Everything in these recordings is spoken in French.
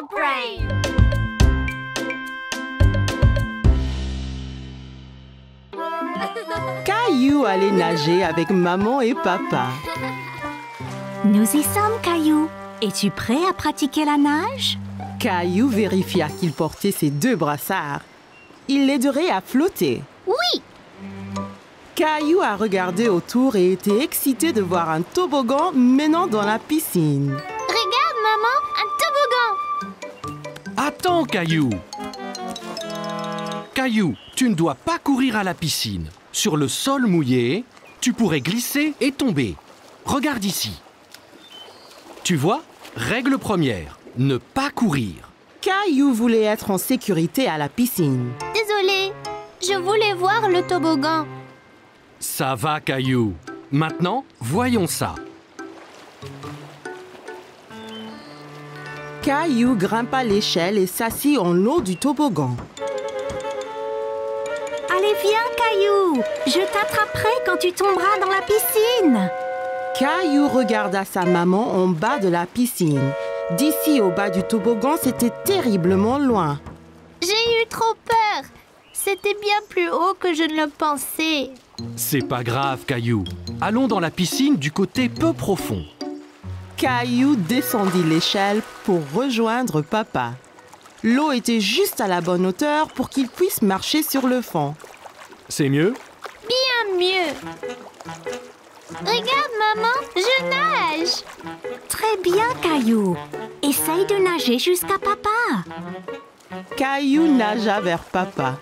Dog Brain! Caillou allait nager avec maman et papa. Nous y sommes, Caillou. Es-tu prêt à pratiquer la nage? Caillou vérifia qu'il portait ses 2 brassards. Il l'aiderait à flotter. Oui! Caillou a regardé autour et était excité de voir un toboggan menant dans la piscine. Regarde, maman, un toboggan! Attends, Caillou! Caillou, tu ne dois pas courir à la piscine. Sur le sol mouillé, tu pourrais glisser et tomber. Regarde ici. Tu vois, règle première, ne pas courir. Caillou voulait être en sécurité à la piscine. Désolée, je voulais voir le toboggan. Ça va, Caillou. Maintenant, voyons ça. Caillou grimpa l'échelle et s'assit en haut du toboggan. Allez, viens, Caillou. Je t'attraperai quand tu tomberas dans la piscine. Caillou regarda sa maman en bas de la piscine. D'ici au bas du toboggan, c'était terriblement loin. J'ai eu trop peur. C'était bien plus haut que je ne le pensais. C'est pas grave, Caillou. Allons dans la piscine du côté peu profond. Caillou descendit l'échelle pour rejoindre papa. L'eau était juste à la bonne hauteur pour qu'il puisse marcher sur le fond. C'est mieux? Bien mieux. Regarde, maman, je nage. Très bien, Caillou. Essaye de nager jusqu'à papa. Caillou nagea vers papa.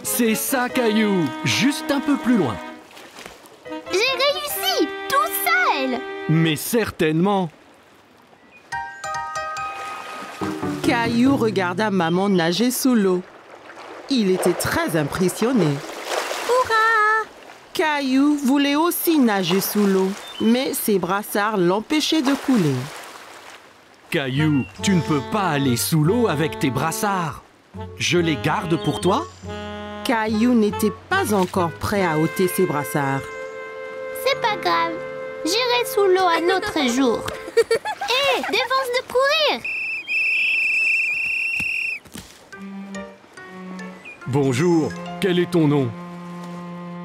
C'est ça, Caillou. Juste un peu plus loin. J'ai réussi, tout seul. Mais certainement. Caillou regarda maman nager sous l'eau. Il était très impressionné. Hurrah! Caillou voulait aussi nager sous l'eau, mais ses brassards l'empêchaient de couler. Caillou, tu ne peux pas aller sous l'eau avec tes brassards. Je les garde pour toi? Caillou n'était pas encore prêt à ôter ses brassards. C'est pas grave. J'irai sous l'eau un autre jour. Hé, défense de courir. Bonjour, quel est ton nom?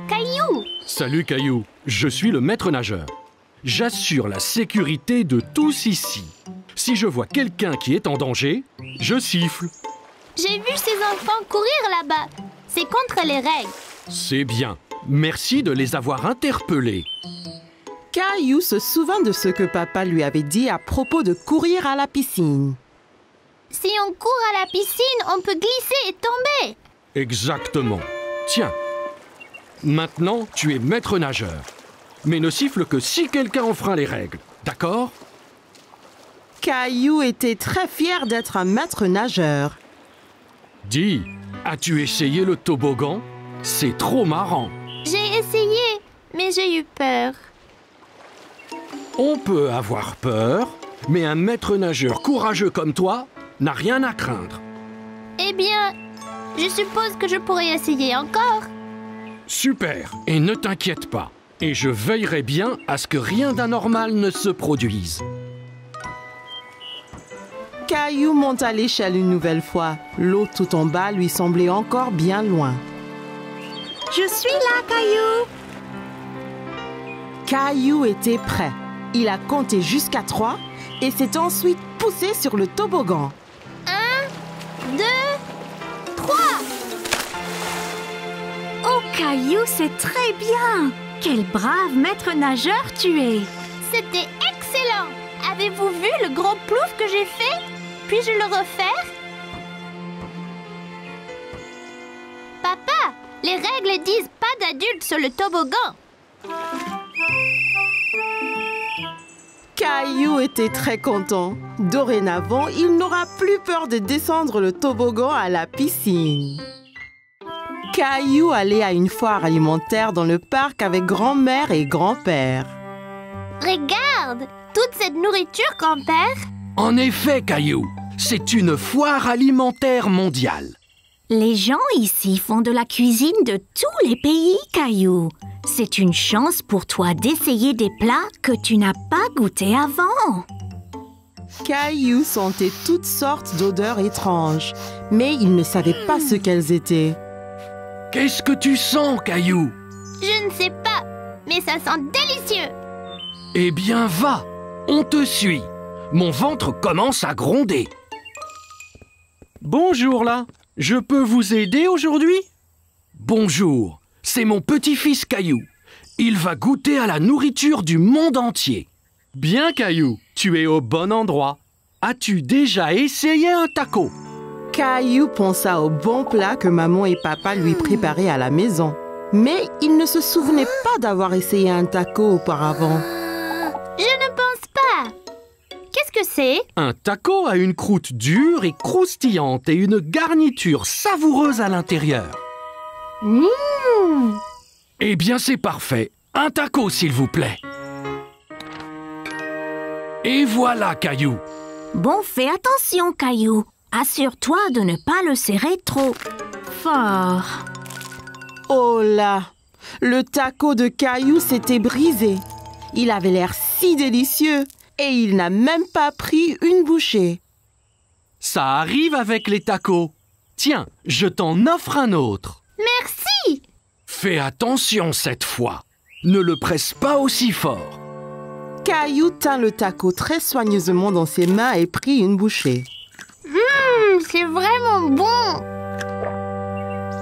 Caillou. Salut, Caillou. Je suis le maître nageur. J'assure la sécurité de tous ici. Si je vois quelqu'un qui est en danger, je siffle. J'ai vu ces enfants courir là-bas. C'est contre les règles. C'est bien. Merci de les avoir interpellés. Caillou se souvint de ce que papa lui avait dit à propos de courir à la piscine. Si on court à la piscine, on peut glisser et tomber. Exactement. Tiens. Maintenant, tu es maître nageur. Mais ne siffle que si quelqu'un enfreint les règles. D'accord? Caillou était très fier d'être un maître nageur. Dis, as-tu essayé le toboggan? C'est trop marrant. J'ai essayé, mais j'ai eu peur. On peut avoir peur, mais un maître nageur courageux comme toi n'a rien à craindre. Eh bien, je suppose que je pourrais essayer encore. Super, et ne t'inquiète pas. Et je veillerai bien à ce que rien d'anormal ne se produise. Caillou monta l'échelle une nouvelle fois. L'eau tout en bas lui semblait encore bien loin. Je suis là, Caillou. Caillou était prêt. Il a compté jusqu'à 3 et s'est ensuite poussé sur le toboggan. 1, 2, 3. Oh, Caillou, c'est très bien. Quel brave maître nageur tu es. C'était excellent. Avez-vous vu le gros plouf que j'ai fait? Puis-je le refaire? Papa, les règles disent pas d'adultes sur le toboggan. Caillou était très content. Dorénavant, il n'aura plus peur de descendre le toboggan à la piscine. Caillou allait à une foire alimentaire dans le parc avec grand-mère et grand-père. Regarde, toute cette nourriture, grand-père. En effet, Caillou, c'est une foire alimentaire mondiale. Les gens ici font de la cuisine de tous les pays, Caillou. C'est une chance pour toi d'essayer des plats que tu n'as pas goûtés avant. Caillou sentait toutes sortes d'odeurs étranges, mais il ne savait pas ce qu'elles étaient. Qu'est-ce que tu sens, Caillou? Je ne sais pas, mais ça sent délicieux. Eh bien, va, on te suit. Mon ventre commence à gronder. Bonjour là, je peux vous aider aujourd'hui? Bonjour, c'est mon petit-fils Caillou. Il va goûter à la nourriture du monde entier. Bien Caillou, tu es au bon endroit. As-tu déjà essayé un taco? Caillou pensa au bon plat que maman et papa lui préparaient à la maison. Mais il ne se souvenait pas d'avoir essayé un taco auparavant. Je ne pense pas. Qu'est-ce que c'est? Un taco a une croûte dure et croustillante et une garniture savoureuse à l'intérieur. Eh bien, c'est parfait. Un taco, s'il vous plaît. Et voilà, Caillou. Bon, fais attention, Caillou. Assure-toi de ne pas le serrer trop fort. Oh là! Le taco de Caillou s'était brisé. Il avait l'air si délicieux et il n'a même pas pris une bouchée. Ça arrive avec les tacos. Tiens, je t'en offre un autre. Merci. Fais attention cette fois. Ne le presse pas aussi fort. Caillou tint le taco très soigneusement dans ses mains et prit une bouchée. C'est vraiment bon.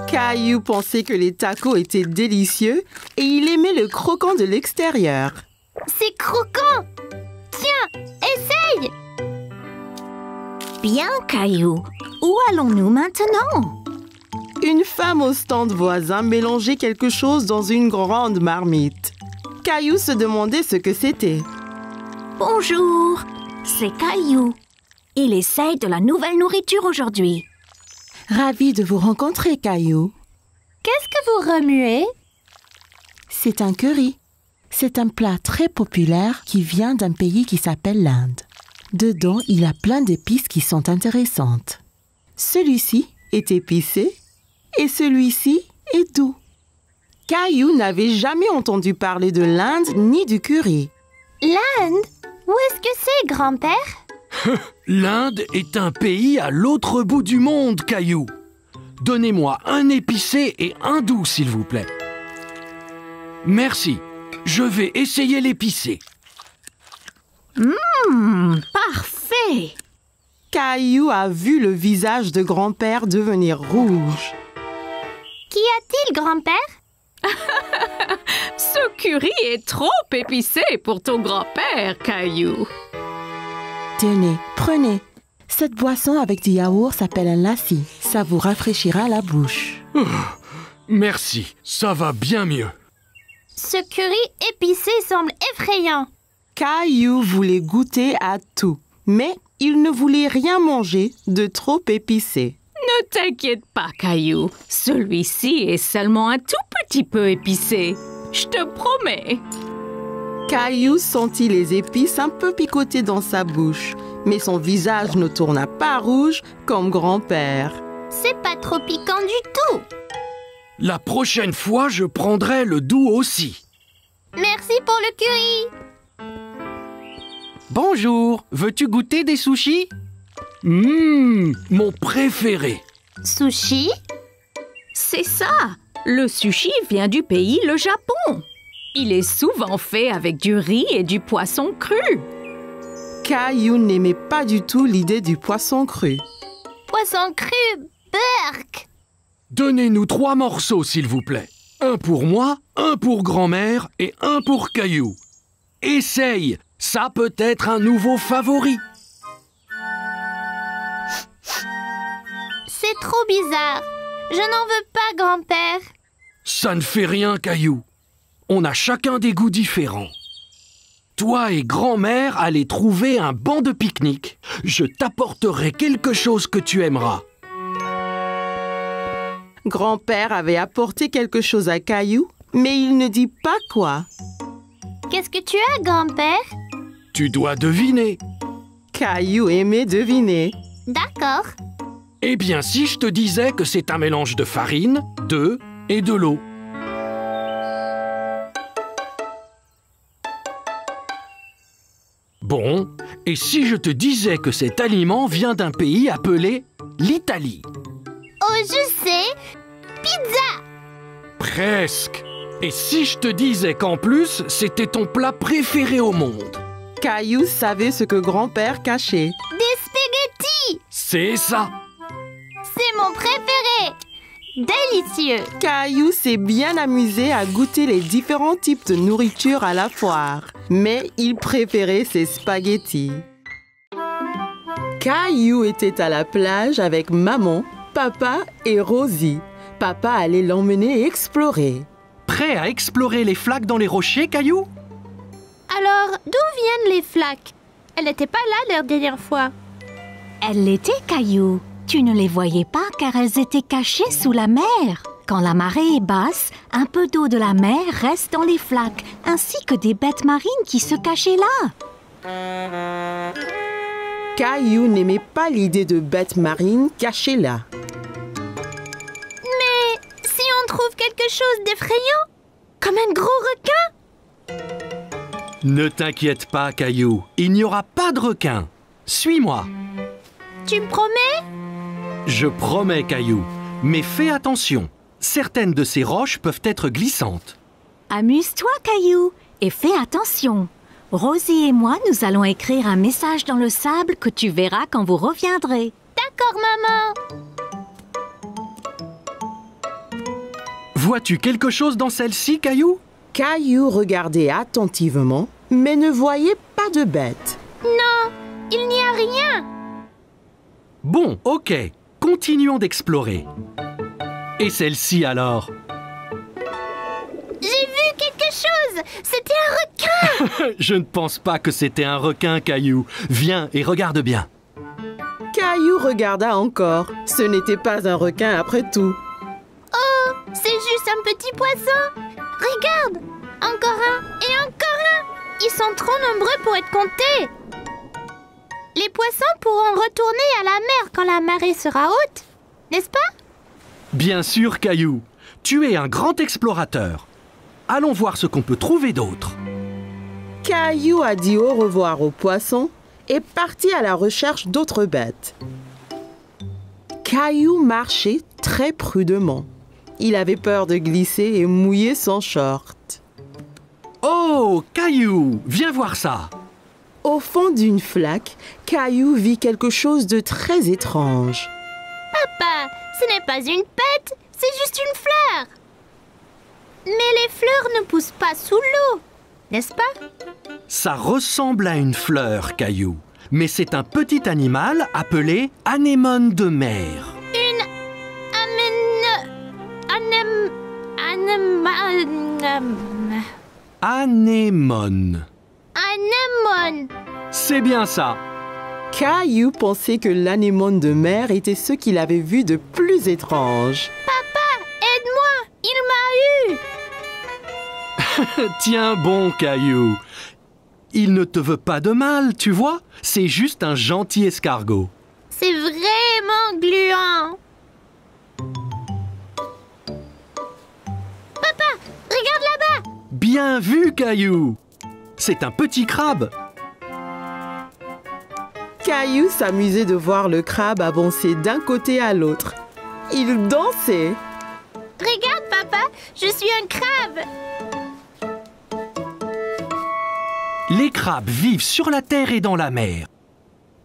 Caillou pensait que les tacos étaient délicieux et il aimait le croquant de l'extérieur. C'est croquant. Tiens, essaye. Bien, Caillou. Où allons-nous maintenant? Une femme au stand voisin mélangeait quelque chose dans une grande marmite. Caillou se demandait ce que c'était. Bonjour, c'est Caillou. Il essaye de la nouvelle nourriture aujourd'hui. Ravi de vous rencontrer, Caillou. Qu'est-ce que vous remuez? C'est un curry. C'est un plat très populaire qui vient d'un pays qui s'appelle l'Inde. Dedans, il y a plein d'épices qui sont intéressantes. Celui-ci est épicé et celui-ci est doux. Caillou n'avait jamais entendu parler de l'Inde ni du curry. L'Inde? Où est-ce que c'est, grand-père? L'Inde est un pays à l'autre bout du monde, Caillou. Donnez-moi un épicé et un doux, s'il vous plaît. Merci. Je vais essayer l'épicé. Parfait. Caillou a vu le visage de grand-père devenir rouge. Qu'y a-t-il, grand-père? Ce curry est trop épicé pour ton grand-père, Caillou. Tenez, prenez. Cette boisson avec du yaourt s'appelle un lassi. Ça vous rafraîchira la bouche. Merci, ça va bien mieux. Ce curry épicé semble effrayant. Caillou voulait goûter à tout, mais il ne voulait rien manger de trop épicé. Ne t'inquiète pas, Caillou. Celui-ci est seulement un tout petit peu épicé. Je te promets. Caillou sentit les épices un peu picoter dans sa bouche, mais son visage ne tourna pas rouge comme grand-père. C'est pas trop piquant du tout. La prochaine fois, je prendrai le doux aussi. Merci pour le curry. Bonjour, veux-tu goûter des sushis? Mon préféré. Sushi? C'est ça. Le sushi vient du pays, le Japon. Il est souvent fait avec du riz et du poisson cru. Caillou n'aimait pas du tout l'idée du poisson cru. Poisson cru, burk. Donnez-nous 3 morceaux, s'il vous plaît. Un pour moi, un pour grand-mère et un pour Caillou. Essaye, ça peut être un nouveau favori. C'est trop bizarre. Je n'en veux pas, grand-père. Ça ne fait rien, Caillou. On a chacun des goûts différents. Toi et grand-mère allez trouver un banc de pique-nique. Je t'apporterai quelque chose que tu aimeras. Grand-père avait apporté quelque chose à Caillou, mais il ne dit pas quoi. Qu'est-ce que tu as, grand-père? Tu dois deviner. Caillou aimait deviner. D'accord. Eh bien, si je te disais que c'est un mélange de farine, d'œufs et de l'eau. Bon, et si je te disais que cet aliment vient d'un pays appelé l'Italie? Oh, je sais. Pizza. Presque. Et si je te disais qu'en plus, c'était ton plat préféré au monde? Caillou savait ce que grand-père cachait. Des spaghettis. C'est ça. C'est mon préféré. Délicieux. Caillou s'est bien amusé à goûter les différents types de nourriture à la foire. Mais il préférait ses spaghettis. Caillou était à la plage avec maman, papa et Rosie. Papa allait l'emmener explorer. Prêt à explorer les flaques dans les rochers, Caillou? Alors, d'où viennent les flaques? Elle n'était pas là la dernière fois. Elles l'étaient, Caillou. Tu ne les voyais pas car elles étaient cachées sous la mer. Quand la marée est basse, un peu d'eau de la mer reste dans les flaques, ainsi que des bêtes marines qui se cachaient là. Caillou n'aimait pas l'idée de bêtes marines cachées là. Mais si on trouve quelque chose d'effrayant, comme un gros requin? Ne t'inquiète pas, Caillou. Il n'y aura pas de requin. Suis-moi. Tu me promets? Je promets, Caillou. Mais fais attention. Certaines de ces roches peuvent être glissantes. Amuse-toi, Caillou, et fais attention. Rosie et moi, nous allons écrire un message dans le sable que tu verras quand vous reviendrez. D'accord, maman. Vois-tu quelque chose dans celle-ci, Caillou? Caillou regardait attentivement, mais ne voyait pas de bête. Non, il n'y a rien. Bon, ok. Continuons d'explorer. Et celle-ci alors? J'ai vu quelque chose. C'était un requin. Je ne pense pas que c'était un requin, Caillou. Viens et regarde bien. Caillou regarda encore. Ce n'était pas un requin après tout. Oh, c'est juste un petit poisson. Regarde, encore un et encore un. Ils sont trop nombreux pour être comptés. Les poissons pourront retourner à la mer quand la marée sera haute, n'est-ce pas? Bien sûr, Caillou. Tu es un grand explorateur. Allons voir ce qu'on peut trouver d'autre. Caillou a dit au revoir aux poissons et partit à la recherche d'autres bêtes. Caillou marchait très prudemment. Il avait peur de glisser et mouiller son short. Oh, Caillou, viens voir ça. Au fond d'une flaque, Caillou vit quelque chose de très étrange. Papa, ce n'est pas une pète, c'est juste une fleur. Mais les fleurs ne poussent pas sous l'eau, n'est-ce pas? Ça ressemble à une fleur, Caillou. Mais c'est un petit animal appelé anémone de mer. Une Anémone. anémone. C'est bien ça. Caillou pensait que l'anémone de mer était ce qu'il avait vu de plus étrange. Papa, aide-moi, il m'a eu. Tiens bon, Caillou. Il ne te veut pas de mal, tu vois. C'est juste un gentil escargot. C'est vraiment gluant. Papa, regarde là-bas. Bien vu, Caillou. C'est un petit crabe. Caillou s'amusait de voir le crabe avancer d'un côté à l'autre. Il dansait. Regarde, papa, je suis un crabe. Les crabes vivent sur la terre et dans la mer.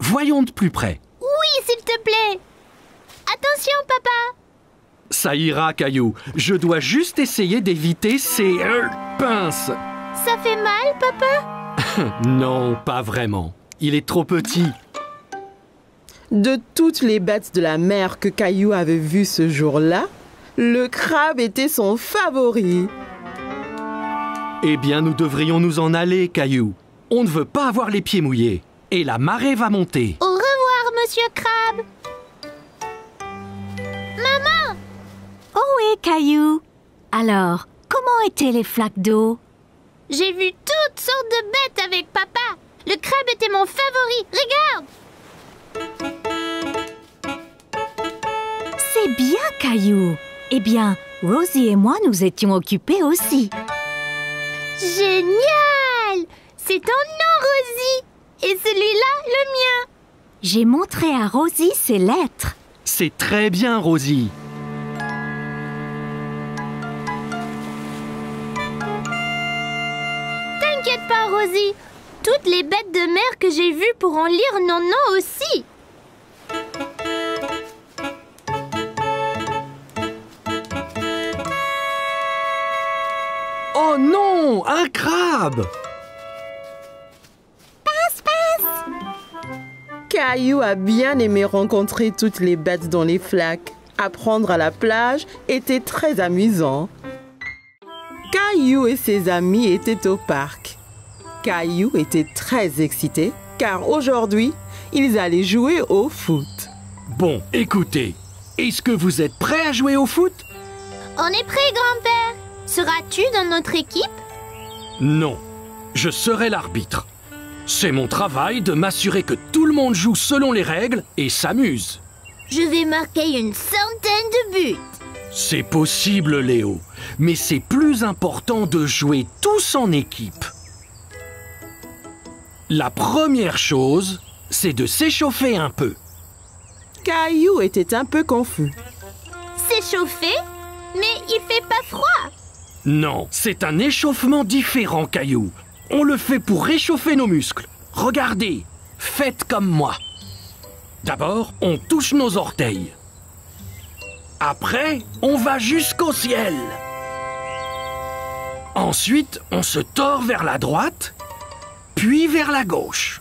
Voyons de plus près. Oui, s'il te plaît. Attention, papa. Ça ira, Caillou. Je dois juste essayer d'éviter ces pinces. Ça fait mal, papa? Non, pas vraiment. Il est trop petit. De toutes les bêtes de la mer que Caillou avait vues ce jour-là, le crabe était son favori. Eh bien, nous devrions nous en aller, Caillou. On ne veut pas avoir les pieds mouillés. Et la marée va monter. Au revoir, monsieur Crabe. Maman! Oh oui, Caillou. Alors, comment étaient les flaques d'eau? J'ai vu toutes sortes de bêtes avec papa. Le crabe était mon favori. Regarde! C'est bien, Caillou. Eh bien, Rosie et moi nous étions occupés aussi. Génial! C'est ton nom, Rosie. Et celui-là, le mien. J'ai montré à Rosie ses lettres. C'est très bien, Rosie. T'inquiète pas, Rosie. Toutes les bêtes de mer que j'ai vues pourront lire nos noms aussi. Oh non, un crabe! Caillou a bien aimé rencontrer toutes les bêtes dans les flaques. Apprendre à la plage était très amusant. Caillou et ses amis étaient au parc. Caillou était très excité car aujourd'hui, ils allaient jouer au foot. Bon, écoutez, est-ce que vous êtes prêts à jouer au foot? On est prêt, grand-père. Seras-tu dans notre équipe? Non, je serai l'arbitre. C'est mon travail de m'assurer que tout le monde joue selon les règles et s'amuse. Je vais marquer une centaine de buts. C'est possible, Léo, mais c'est plus important de jouer tous en équipe. La première chose, c'est de s'échauffer un peu. Caillou était un peu confus. S'échauffer? Mais il fait pas froid. Non, c'est un échauffement différent, Caillou. On le fait pour réchauffer nos muscles. Regardez, faites comme moi. D'abord, on touche nos orteils. Après, on va jusqu'au ciel. Ensuite, on se tord vers la droite, puis vers la gauche.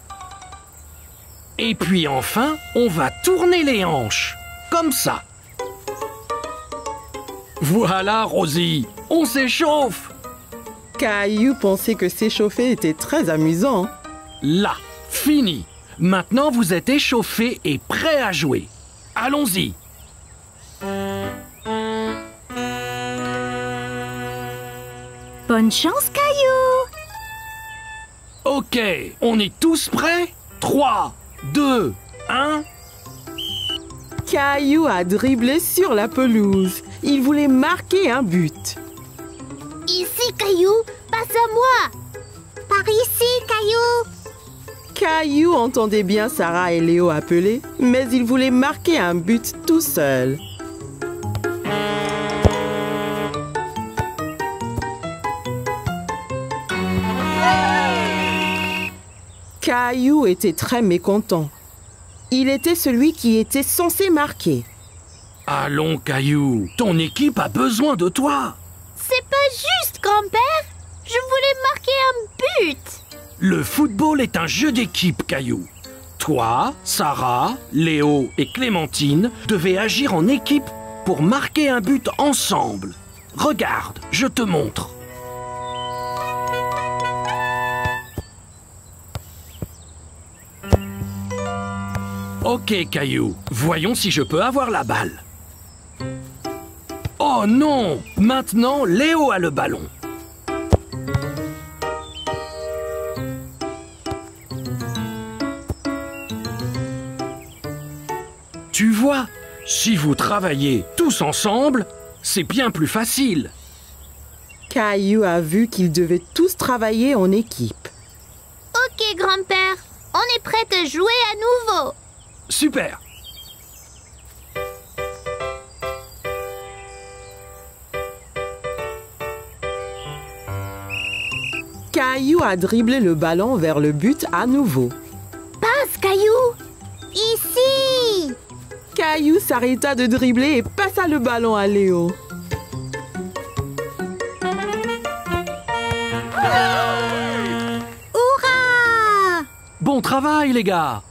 Et puis enfin, on va tourner les hanches, comme ça. Voilà, Rosie, on s'échauffe. Caillou pensait que s'échauffer était très amusant. Là, fini. Maintenant, vous êtes échauffés et prêts à jouer. Allons-y. Bonne chance, Caillou! Ok, on est tous prêts? 3, 2, 1... Caillou a dribblé sur la pelouse. Il voulait marquer un but. Ici, Caillou, passe à moi. Par ici, Caillou. Caillou entendait bien Sarah et Léo appeler, mais il voulait marquer un but tout seul. Caillou était très mécontent. Il était celui qui était censé marquer. Allons, Caillou, ton équipe a besoin de toi. C'est pas juste, grand-père. Je voulais marquer un but. Le football est un jeu d'équipe, Caillou. Toi, Sarah, Léo et Clémentine devez agir en équipe pour marquer un but ensemble. Regarde, je te montre. Ok, Caillou, voyons si je peux avoir la balle. Oh non! Maintenant, Léo a le ballon. Tu vois, si vous travaillez tous ensemble, c'est bien plus facile. Caillou a vu qu'ils devaient tous travailler en équipe. Ok, grand-père. On est prêt à jouer à nouveau. Super! Caillou a dribblé le ballon vers le but à nouveau. Passe, Caillou. Ici. Caillou s'arrêta de dribbler et passa le ballon à Léo. Hurrah! Bon travail, les gars!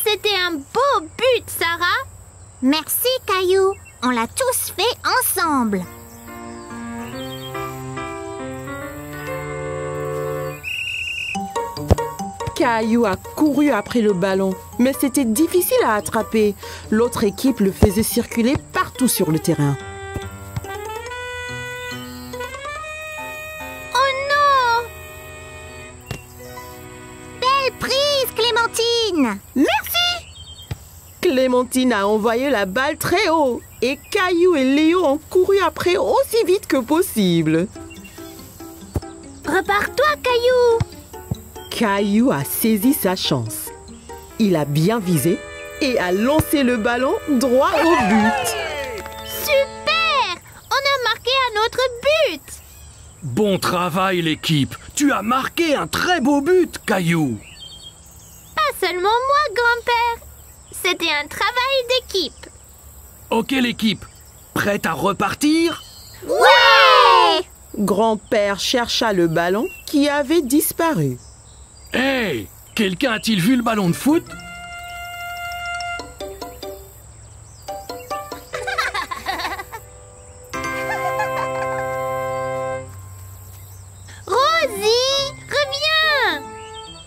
C'était un beau but, Sarah. Merci, Caillou. On l'a tous fait ensemble. Caillou a couru après le ballon, mais c'était difficile à attraper. L'autre équipe le faisait circuler partout sur le terrain. Oh non! Belle prise, Clémentine. Merci. Clémentine a envoyé la balle très haut et Caillou et Léo ont couru après aussi vite que possible. Repars-toi, Caillou. Caillou a saisi sa chance. Il a bien visé et a lancé le ballon droit au but. Super! On a marqué un autre but! Bon travail, l'équipe. Tu as marqué un très beau but, Caillou. Pas seulement moi, grand-père. C'était un travail d'équipe. Ok, l'équipe. Prête à repartir? Ouais! Grand-père chercha le ballon qui avait disparu. Hey! Quelqu'un a-t-il vu le ballon de foot? Rosie, reviens!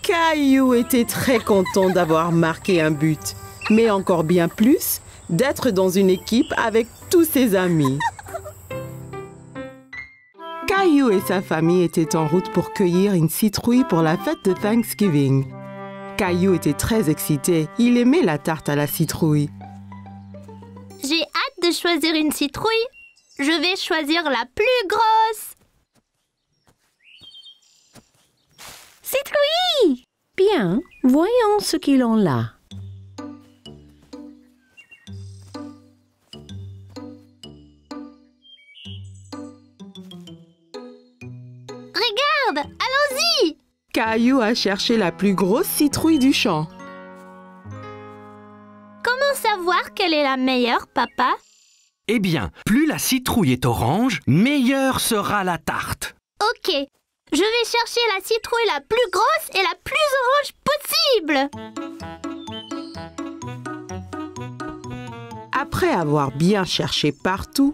Caillou était très content d'avoir marqué un but, mais encore bien plus d'être dans une équipe avec tous ses amis. Caillou et sa famille étaient en route pour cueillir une citrouille pour la fête de Thanksgiving. Caillou était très excité, il aimait la tarte à la citrouille. J'ai hâte de choisir une citrouille. Je vais choisir la plus grosse. Citrouille! Bien, voyons ce qu'ils ont là. Regarde, allons-y! Caillou a cherché la plus grosse citrouille du champ. Comment savoir quelle est la meilleure, papa? Eh bien, plus la citrouille est orange, meilleure sera la tarte. Ok, je vais chercher la citrouille la plus grosse et la plus orange possible. Après avoir bien cherché partout,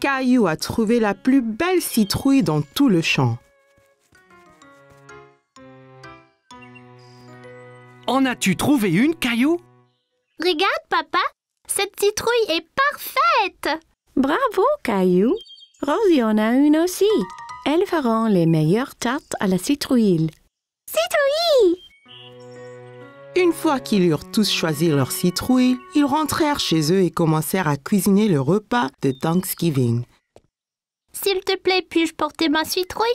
Caillou a trouvé la plus belle citrouille dans tout le champ. En as-tu trouvé une, Caillou? Regarde, papa, cette citrouille est parfaite. Bravo, Caillou. Rosie en a une aussi. Elles feront les meilleures tartes à la citrouille. Citrouille! Une fois qu'ils eurent tous choisi leur citrouille, ils rentrèrent chez eux et commencèrent à cuisiner le repas de Thanksgiving. S'il te plaît, puis-je porter ma citrouille?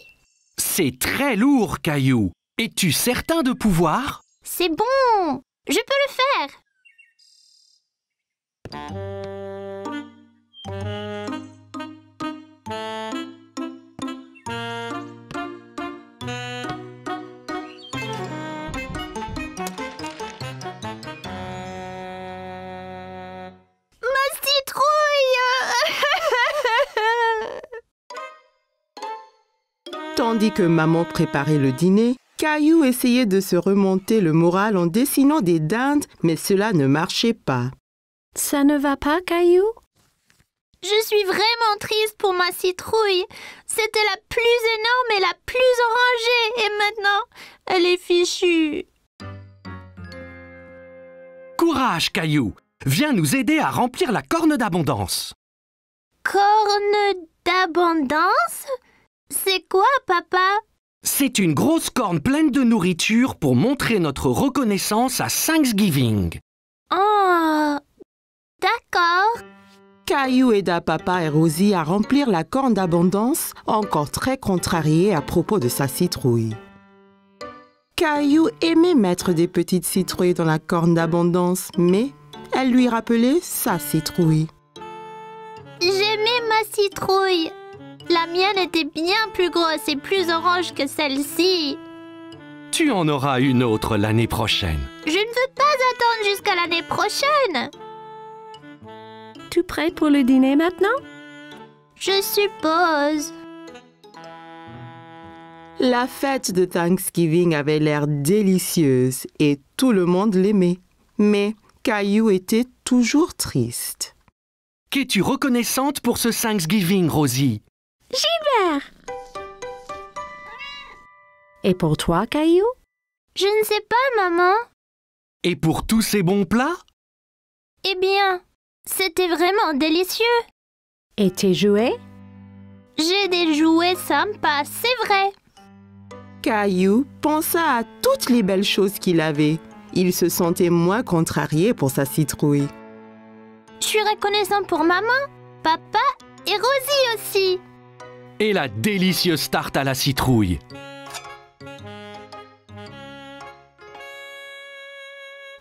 C'est très lourd, Caillou. Es-tu certain de pouvoir? C'est bon, je peux le faire. Tandis que maman préparait le dîner, Caillou essayait de se remonter le moral en dessinant des dindes, mais cela ne marchait pas. Ça ne va pas, Caillou? Je suis vraiment triste pour ma citrouille. C'était la plus énorme et la plus orangée. Et maintenant, elle est fichue. Courage, Caillou. Viens nous aider à remplir la corne d'abondance. Corne d'abondance? C'est quoi, papa? C'est une grosse corne pleine de nourriture pour montrer notre reconnaissance à Thanksgiving. Oh, d'accord. Caillou aida papa et Rosie à remplir la corne d'abondance, encore très contrarié à propos de sa citrouille. Caillou aimait mettre des petites citrouilles dans la corne d'abondance, mais elle lui rappelait sa citrouille. J'aimais ma citrouille. La mienne était bien plus grosse et plus orange que celle-ci. Tu en auras une autre l'année prochaine. Je ne veux pas attendre jusqu'à l'année prochaine. Tu prêt pour le dîner maintenant? Je suppose. La fête de Thanksgiving avait l'air délicieuse et tout le monde l'aimait. Mais Caillou était toujours triste. Qu'es-tu reconnaissante pour ce Thanksgiving, Rosie? Gilbert! Et pour toi, Caillou? Je ne sais pas, maman. Et pour tous ces bons plats? Eh bien, c'était vraiment délicieux. Et tes jouets? J'ai des jouets sympas, c'est vrai. Caillou pensa à toutes les belles choses qu'il avait. Il se sentait moins contrarié pour sa citrouille. Je suis reconnaissant pour maman, papa et Rosie aussi. Et la délicieuse tarte à la citrouille.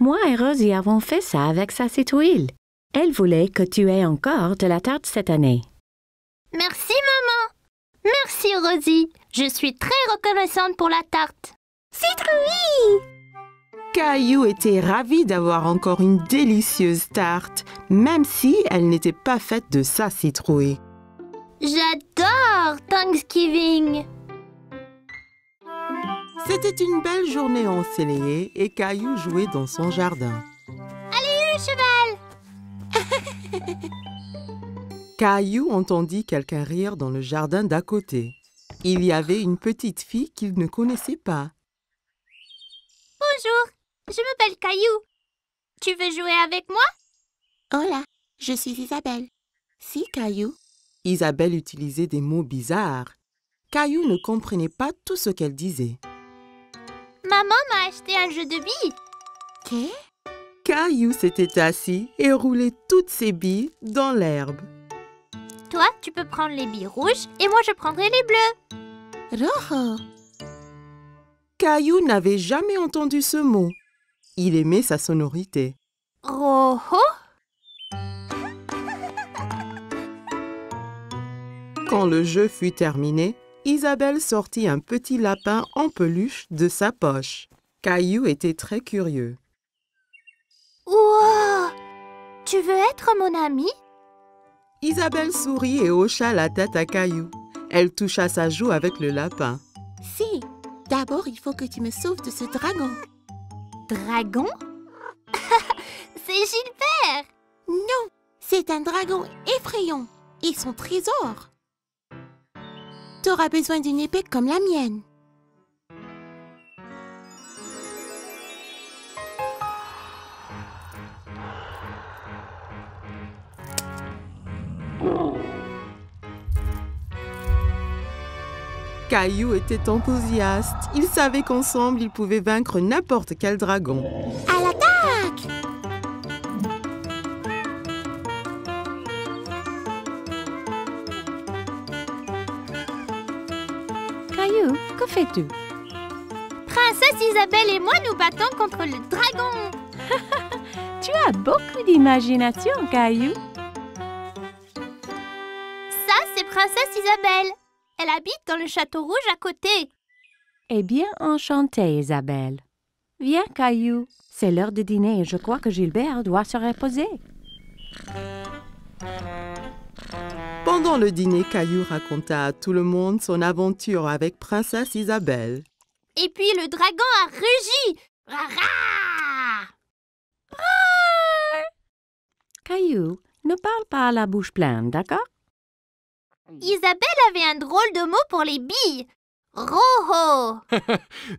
Moi et Rosie avons fait ça avec sa citrouille. Elle voulait que tu aies encore de la tarte cette année. Merci, maman. Merci, Rosie. Je suis très reconnaissante pour la tarte. Citrouille! Caillou était ravi d'avoir encore une délicieuse tarte, même si elle n'était pas faite de sa citrouille. J'adore Thanksgiving. C'était une belle journée ensoleillée et Caillou jouait dans son jardin. Le cheval! Caillou entendit quelqu'un rire dans le jardin d'à côté. Il y avait une petite fille qu'il ne connaissait pas. Bonjour, je m'appelle Caillou. Tu veux jouer avec moi? Hola, je suis Isabelle. Si, Caillou. Isabelle utilisait des mots bizarres. Caillou ne comprenait pas tout ce qu'elle disait. Maman m'a acheté un jeu de billes. Qu'est? Caillou s'était assis et roulait toutes ses billes dans l'herbe. Toi, tu peux prendre les billes rouges et moi, je prendrai les bleues. Rojo. Caillou n'avait jamais entendu ce mot. Il aimait sa sonorité. Rojo? Quand le jeu fut terminé, Isabelle sortit un petit lapin en peluche de sa poche. Caillou était très curieux. Wow! Tu veux être mon ami? Isabelle sourit et hocha la tête à Caillou. Elle toucha sa joue avec le lapin. Si, d'abord il faut que tu me sauves de ce dragon. Dragon? C'est Gilbert! Non, c'est un dragon effrayant et son trésor. T'auras besoin d'une épée comme la mienne. Caillou était enthousiaste. Il savait qu'ensemble, ils pouvaient vaincre n'importe quel dragon. À l'attaque! Caillou, que fais-tu? Princesse Isabelle et moi nous battons contre le dragon. Tu as beaucoup d'imagination, Caillou. Ça, c'est Princesse Isabelle. Elle habite dans le château rouge à côté. Eh bien, enchantée, Isabelle. Viens, Caillou. C'est l'heure de dîner et je crois que Gilbert doit se reposer. Pendant le dîner, Caillou raconta à tout le monde son aventure avec Princesse Isabelle. Et puis le dragon a rugi. Rara! Caillou, ne parle pas à la bouche pleine, d'accord? Isabelle avait un drôle de mot pour les billes. Rojo.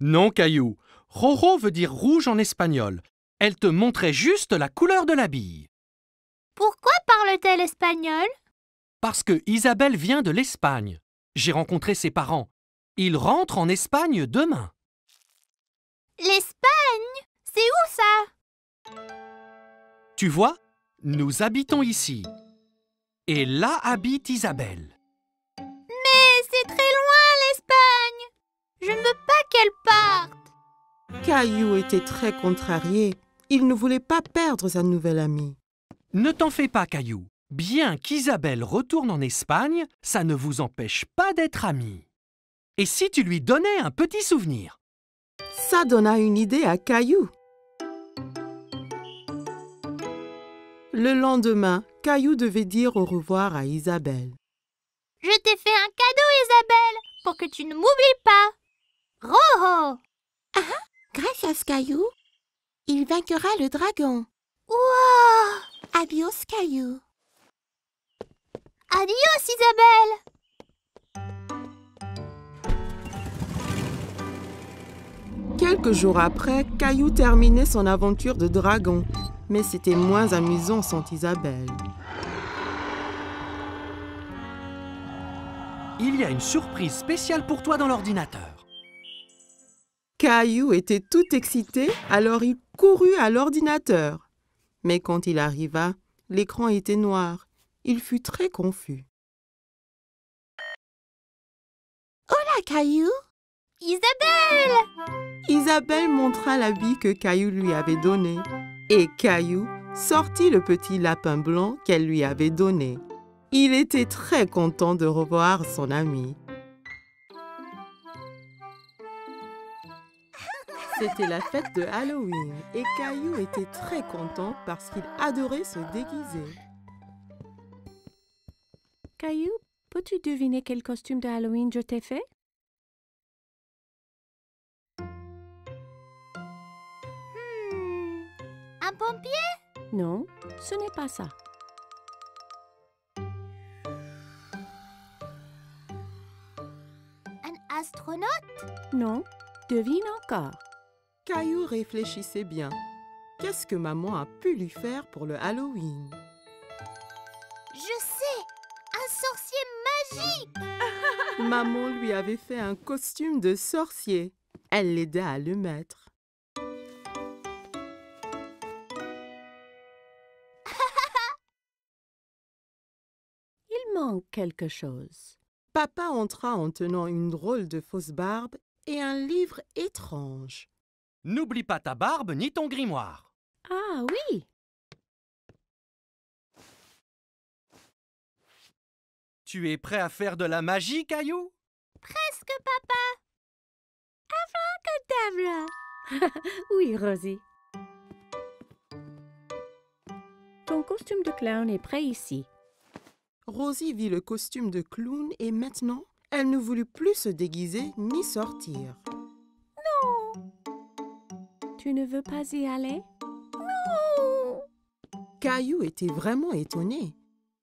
Non, Caillou. Rojo veut dire rouge en espagnol. Elle te montrait juste la couleur de la bille. Pourquoi parle-t-elle espagnol? Parce que Isabelle vient de l'Espagne. J'ai rencontré ses parents. Ils rentrent en Espagne demain. L'Espagne? C'est où ça? Tu vois, nous habitons ici. Et là habite Isabelle. Mais c'est très loin l'Espagne. Je ne veux pas qu'elle parte. Caillou était très contrarié. Il ne voulait pas perdre sa nouvelle amie. Ne t'en fais pas, Caillou. Bien qu'Isabelle retourne en Espagne, ça ne vous empêche pas d'être amis. Et si tu lui donnais un petit souvenir? Ça donna une idée à Caillou. Le lendemain, Caillou devait dire au revoir à Isabelle. Je t'ai fait un cadeau, Isabelle, pour que tu ne m'oublies pas. Rojo. Gracias, Caillou. Il vaincra le dragon. Wow. Adios, Caillou. Adios, Isabelle. Quelques jours après, Caillou terminait son aventure de dragon. Mais c'était moins amusant sans Isabelle. Il y a une surprise spéciale pour toi dans l'ordinateur. Caillou était tout excité, alors il courut à l'ordinateur. Mais quand il arriva, l'écran était noir. Il fut très confus. Hola, Caillou. Isabelle. Isabelle montra l'habit que Caillou lui avait donné et Caillou sortit le petit lapin blanc qu'elle lui avait donné. Il était très content de revoir son ami. C'était la fête de Halloween et Caillou était très content parce qu'il adorait se déguiser. Caillou, peux-tu deviner quel costume de Halloween je t'ai fait? Un pompier? Non, ce n'est pas ça. Un astronaute? Non, devine encore. Caillou réfléchissait bien. Qu'est-ce que maman a pu lui faire pour le Halloween? Je sais! Un sorcier magique! Maman lui avait fait un costume de sorcier. Elle l'aida à le mettre. Il manque quelque chose. Papa entra en tenant une drôle de fausse barbe et un livre étrange. N'oublie pas ta barbe ni ton grimoire. Ah oui! Tu es prêt à faire de la magie, Caillou? Presque, papa! Oui, Rosie. Ton costume de clown est prêt ici. Rosie vit le costume de clown et maintenant, elle ne voulut plus se déguiser ni sortir. Tu ne veux pas y aller? Caillou était vraiment étonné.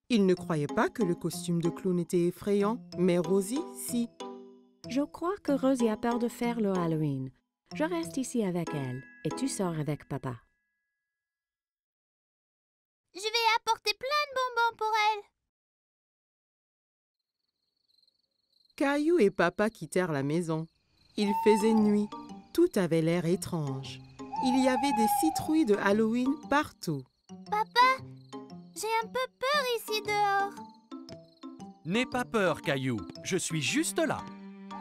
Il ne croyait pas que le costume de clown était effrayant, mais Rosie, si. Je crois que Rosie a peur de faire le Halloween. Je reste ici avec elle et tu sors avec papa. Je vais apporter plein de bonbons pour elle. Caillou et papa quittèrent la maison. Il faisait nuit. Tout avait l'air étrange. Il y avait des citrouilles de Halloween partout. Papa, j'ai un peu peur ici dehors. N'aie pas peur, Caillou. Je suis juste là.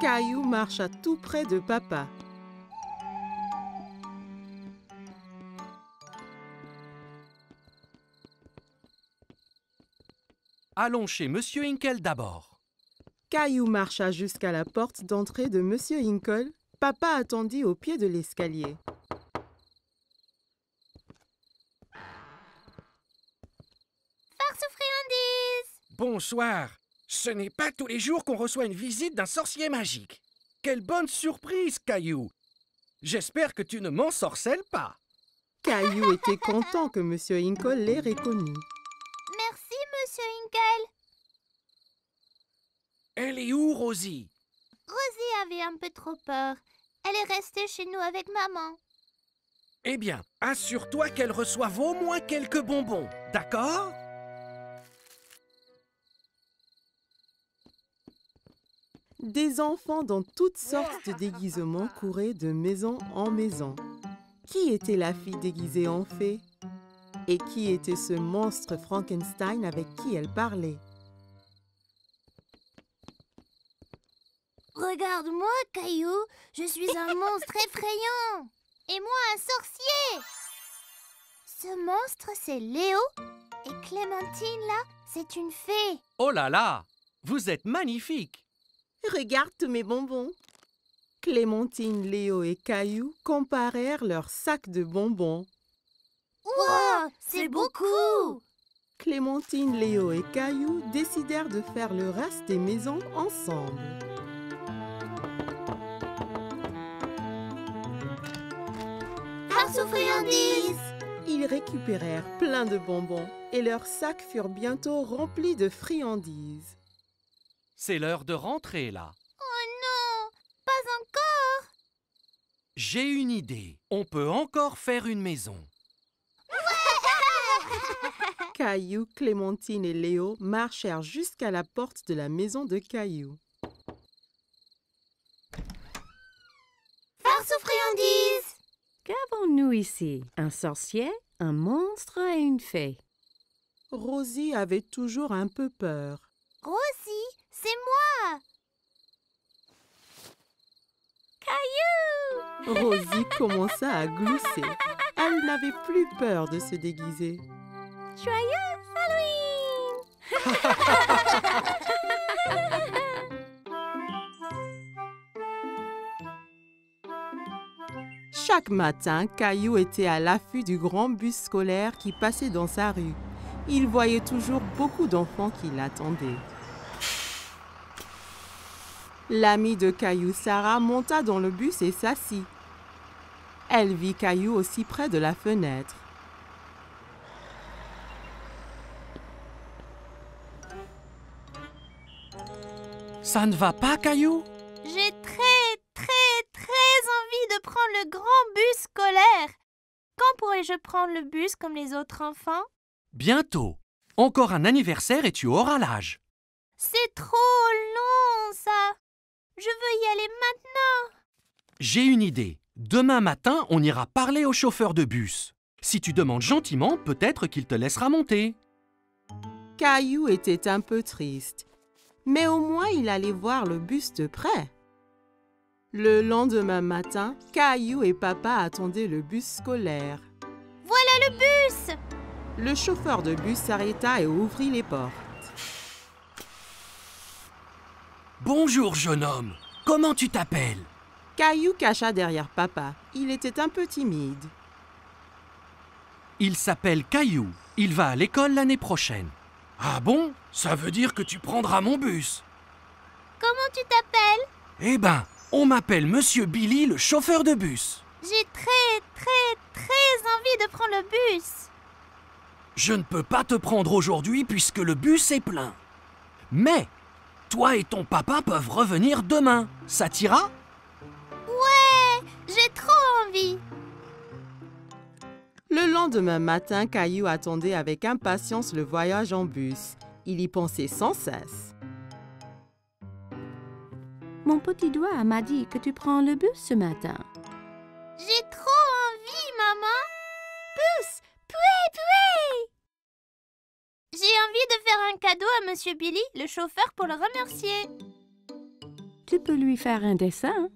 Caillou marcha tout près de papa. Allons chez Monsieur Hinkle d'abord. Caillou marcha jusqu'à la porte d'entrée de Monsieur Hinkle. Papa attendit au pied de l'escalier. Farce aux friandises! Bonsoir. Ce n'est pas tous les jours qu'on reçoit une visite d'un sorcier magique. Quelle bonne surprise, Caillou. J'espère que tu ne m'ensorcelles pas. Caillou était content que Monsieur Hinkle l'ait reconnu. Merci, Monsieur Hinkle. Elle est où, Rosie? Rosie avait un peu trop peur. Elle est restée chez nous avec maman. Eh bien, assure-toi qu'elle reçoive au moins quelques bonbons, d'accord? Des enfants dans toutes sortes de déguisements couraient de maison en maison. Qui était la fille déguisée en fée? Et qui était ce monstre Frankenstein avec qui elle parlait? Regarde-moi, Caillou. Je suis un monstre effrayant. Et moi, un sorcier. Ce monstre, c'est Léo. Et Clémentine, là, c'est une fée. Oh là là! Vous êtes magnifiques! Regarde tous mes bonbons. Clémentine, Léo et Caillou comparèrent leurs sacs de bonbons. Wow, c'est beaucoup. Clémentine, Léo et Caillou décidèrent de faire le reste des maisons ensemble. Farce aux friandises. Ils récupérèrent plein de bonbons et leurs sacs furent bientôt remplis de friandises. C'est l'heure de rentrer, là. Oh non, pas encore. J'ai une idée. On peut encore faire une maison. Caillou, Clémentine et Léo marchèrent jusqu'à la porte de la maison de Caillou. Farce aux friandises. Qu'avons-nous ici? Un sorcier, un monstre et une fée. Rosie avait toujours un peu peur. Rosie, c'est moi. Caillou! Rosie commença à glousser. Elle n'avait plus peur de se déguiser. Joyeux Halloween! Chaque matin, Caillou était à l'affût du grand bus scolaire qui passait dans sa rue. Il voyait toujours beaucoup d'enfants qui l'attendaient. L'amie de Caillou, Sarah, monta dans le bus et s'assit. Elle vit Caillou aussi près de la fenêtre. Ça ne va pas, Caillou? J'ai très envie de prendre le grand bus scolaire. Quand pourrai-je prendre le bus comme les autres enfants? Bientôt. Encore un anniversaire et tu auras l'âge. C'est trop long, ça. Je veux y aller maintenant. J'ai une idée. Demain matin, on ira parler au chauffeur de bus. Si tu demandes gentiment, peut-être qu'il te laissera monter. Caillou était un peu triste, mais au moins il allait voir le bus de près. Le lendemain matin, Caillou et papa attendaient le bus scolaire. Voilà le bus! Le chauffeur de bus s'arrêta et ouvrit les portes. Bonjour, jeune homme. Comment tu t'appelles? Caillou cacha derrière papa. Il était un peu timide. Il s'appelle Caillou. Il va à l'école l'année prochaine. Ah bon? Ça veut dire que tu prendras mon bus. Comment tu t'appelles? Eh ben, on m'appelle Monsieur Billy, le chauffeur de bus. J'ai très envie de prendre le bus. Je ne peux pas te prendre aujourd'hui puisque le bus est plein. Mais, toi et ton papa peuvent revenir demain. Ça t'ira? Ouais, j'ai trop envie. Le lendemain matin, Caillou attendait avec impatience le voyage en bus. Il y pensait sans cesse. Mon petit doigt m'a dit que tu prends le bus ce matin. J'ai trop envie, maman. Bus, pouet. J'ai envie de faire un cadeau à Monsieur Billy, le chauffeur, pour le remercier. Tu peux lui faire un dessin.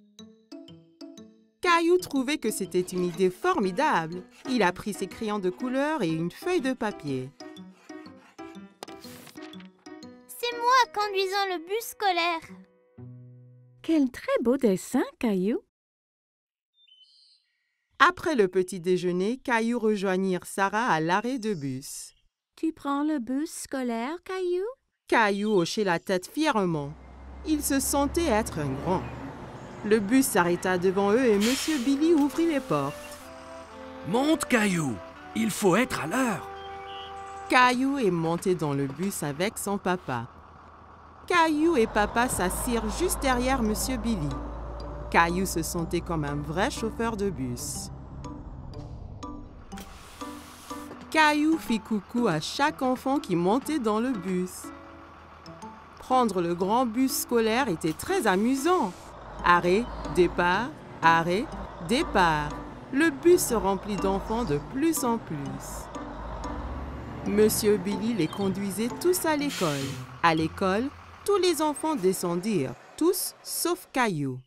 Caillou trouvait que c'était une idée formidable. Il a pris ses crayons de couleur et une feuille de papier. C'est moi conduisant le bus scolaire. Quel très beau dessin, Caillou. Après le petit déjeuner, Caillou rejoignit Sarah à l'arrêt de bus. Tu prends le bus scolaire, Caillou? Caillou hochait la tête fièrement. Il se sentait être un grand. Le bus s'arrêta devant eux et Monsieur Billy ouvrit les portes. Monte, Caillou. Il faut être à l'heure. Caillou est monté dans le bus avec son papa. Caillou et papa s'assirent juste derrière Monsieur Billy. Caillou se sentait comme un vrai chauffeur de bus. Caillou fit coucou à chaque enfant qui montait dans le bus. Prendre le grand bus scolaire était très amusant. Arrêt, départ, arrêt, départ. Le bus se remplit d'enfants de plus en plus. Monsieur Billy les conduisait tous à l'école. À l'école, tous les enfants descendirent, tous sauf Caillou.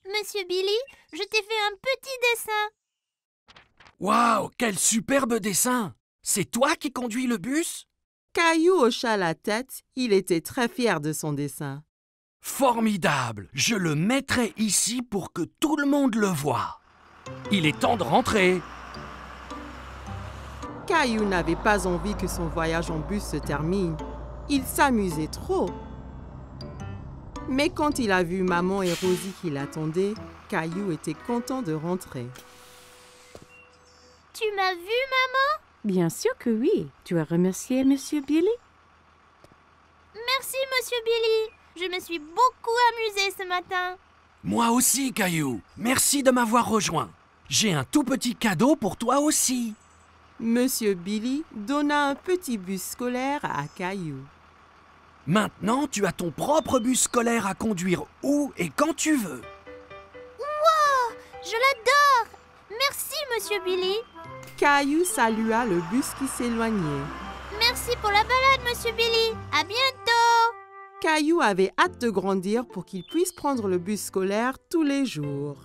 Monsieur Billy, je t'ai fait un petit dessin. Waouh, quel superbe dessin! C'est toi qui conduis le bus? Caillou hocha la tête, il était très fier de son dessin. Formidable! Je le mettrai ici pour que tout le monde le voie. Il est temps de rentrer. Caillou n'avait pas envie que son voyage en bus se termine. Il s'amusait trop. Mais quand il a vu maman et Rosie qui l'attendaient, Caillou était content de rentrer. Tu m'as vu, maman? Bien sûr que oui. Tu as remercié Monsieur Billy? Merci, Monsieur Billy. Je me suis beaucoup amusée ce matin. Moi aussi, Caillou. Merci de m'avoir rejoint. J'ai un tout petit cadeau pour toi aussi. Monsieur Billy donna un petit bus scolaire à Caillou. Maintenant, tu as ton propre bus scolaire à conduire où et quand tu veux. Wow, je l'adore. Merci, Monsieur Billy. Caillou salua le bus qui s'éloignait. Merci pour la balade, Monsieur Billy. À bientôt. Caillou avait hâte de grandir pour qu'il puisse prendre le bus scolaire tous les jours.